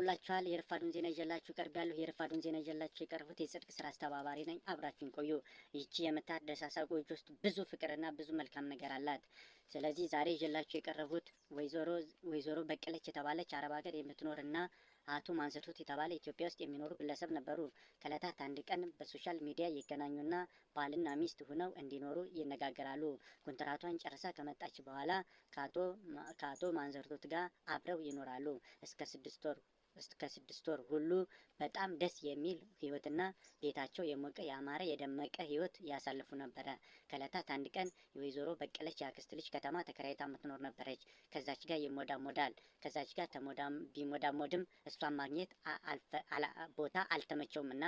እንደምንውላችኋል። የረፋዱን ዜና ይዤላችሁ ቀርቤያለሁ። የረፋዱን ዜና ይዤላችሁ የቀረቡት የጽድቅ ስራ አስተባባሪ ነኝ። አብራችሁን ቆዩ። ይቺ የምታደሳሳ ጎጆ ውስጥ ብዙ ፍቅርና ብዙ መልካም ነገር አላት። ስለዚህ ዛሬ ይዤላችሁ የቀረቡት ወይዘሮ በቀለች የተባለች አረብ ሀገር የምትኖርና አቶ ማንሰቶት የተባለ ኢትዮጵያ ውስጥ የሚኖሩ ግለሰብ ነበሩ። ከዕለታት አንድ ቀን በሶሻል ሚዲያ ይገናኙና ባልና ሚስት ሆነው እንዲኖሩ ይነጋገራሉ። ኮንትራቷን ጨርሳ ከመጣች በኋላ ከአቶ ማንሰርቶት ጋር አብረው ይኖራሉ እስከ 6 ወር ሁሉ በጣም ደስ የሚል ህይወትና ቤታቸው የሞቀ ያማረ የደመቀ ህይወት ያሳልፉ ነበረ። ከዕለታት አንድ ቀን የወይዘሮ በቀለች ያክስት ልጅ ከተማ ተከራይታ የምትኖር ነበረች። ከዛች ጋር ይሞዳሞዳል። ከዛች ጋር ቢሞዳሞድም እሷን ማግኘት ቦታ አልተመቸውም እና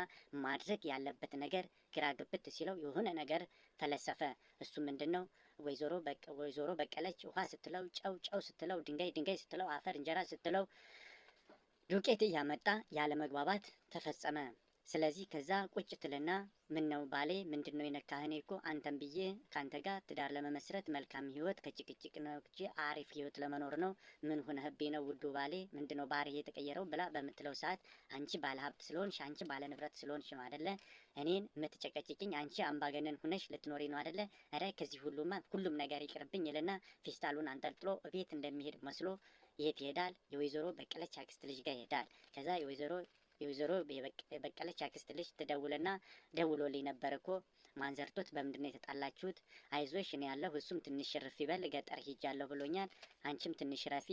ማድረግ ያለበት ነገር ግራ ግብት ሲለው የሆነ ነገር ፈለሰፈ። እሱ ምንድነው? ወይዘሮ በቀለች ውሃ ስትለው ጨው ስትለው ድንጋይ ስትለው አፈር እንጀራ ስትለው ዱቄት እያመጣ ያለ መግባባት ተፈጸመ። ስለዚህ ከዛ ቁጭ ትልና ምን ነው ባሌ ምንድነው የነካህ? እኔ እኮ አንተን ብዬ ካንተ ጋር ትዳር ለመመስረት መልካም ህይወት ከጭቅጭቅ ነው እንጂ አሪፍ ህይወት ለመኖር ነው። ምን ሆነህብኝ ነው ውዱ ባሌ? ምንድነው ባህሪ የተቀየረው ብላ በምትለው ሰዓት አንቺ ባለ ሀብት ስለሆንሽ አንቺ ባለ ንብረት ስለሆንሽ ነው አይደለ እኔን የምትጨቀጭቅኝ? አንቺ አምባገነን ሆነሽ ልትኖሪ ነው አይደለ? ኧረ ከዚህ ሁሉም ነገር ይቅርብኝ ይልና ፌስታሉን አንጠልጥሎ ቤት እንደሚሄድ መስሎ የት ይሄዳል? የወይዘሮ በቀለች አክስት ልጅ ጋር ይሄዳል። ከዛ የወይዘሮ በቀለች አክስት ልጅ ትደውልና ደውሎልኝ ነበር እኮ ማንዘርቶት በምንድነው የተጣላችሁት? አይዞሽ እኔ ያለሁ እሱም ትንሽ ረፍ ይበል ገጠር ሂጃለሁ ብሎኛል። አንቺም ትንሽ ረፊ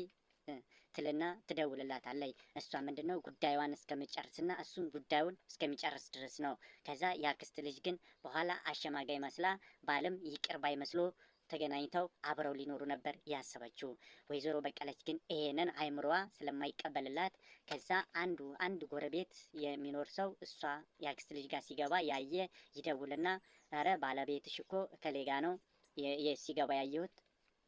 ትልና ትደውልላታለች። እሷ ምንድነው ጉዳዩን እስከሚጨርስና እሱን ጉዳዩን እስከሚጨርስ ድረስ ነው። ከዛ የአክስት ልጅ ግን በኋላ አሸማጋይ መስላ ባልም ይቅር ባይ መስሎ ተገናኝተው አብረው ሊኖሩ ነበር ያሰበችው። ወይዘሮ በቀለች ግን ይሄንን አይምሮዋ ስለማይቀበልላት ከዛ አንድ ጎረቤት የሚኖር ሰው እሷ የአክስት ልጅ ጋር ሲገባ ያየ ይደውልና ኧረ ባለቤትሽ እኮ ከሌጋ ነው ሲገባ ያየሁት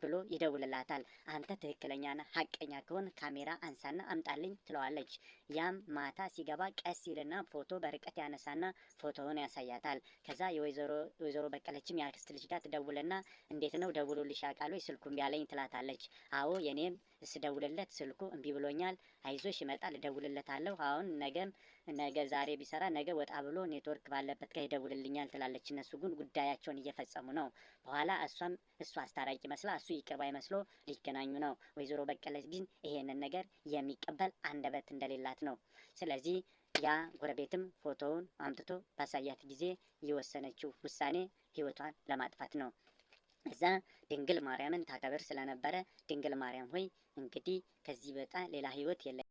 ብሎ ይደውልላታል። አንተ ትክክለኛና ሀቀኛ ከሆን ካሜራ አንሳና አምጣልኝ ትለዋለች። ያም ማታ ሲገባ ቀስ ይልና ፎቶ በርቀት ያነሳና ፎቶውን ያሳያታል። ከዛ የወይዘሮ በቀለችም የአክስት ልጅ ጋር ትደውልና እንዴት ነው ደውሎልሽ ያውቃል ወይ ስልኩ እምቢ አለኝ ትላታለች። አዎ የኔም ስደውልለት ስልኩ እምቢ ብሎኛል። አይዞሽ ይመጣል እደውልለታለሁ። አሁን ነገ ዛሬ ቢሰራ ነገ ወጣ ብሎ ኔትወርክ ባለበት ጋር ይደውልልኛል ትላለች። እነሱ ግን ጉዳያቸውን እየፈጸሙ ነው። በኋላ እሷ አስታራቂ መስላ እሱ ይቅር ባይ መስሎ ሊገናኙ ነው። ወይዘሮ በቀለች ግን ይሄንን ነገር የሚቀበል አንደበት እንደሌላት ነው። ስለዚህ ያ ጎረቤትም ፎቶውን አምጥቶ ባሳያት ጊዜ የወሰነችው ውሳኔ ህይወቷን ለማጥፋት ነው። እዛ ድንግል ማርያምን ታከብር ስለነበረ ድንግል ማርያም ሆይ እንግዲህ ከዚህ በጣም ሌላ ህይወት የለ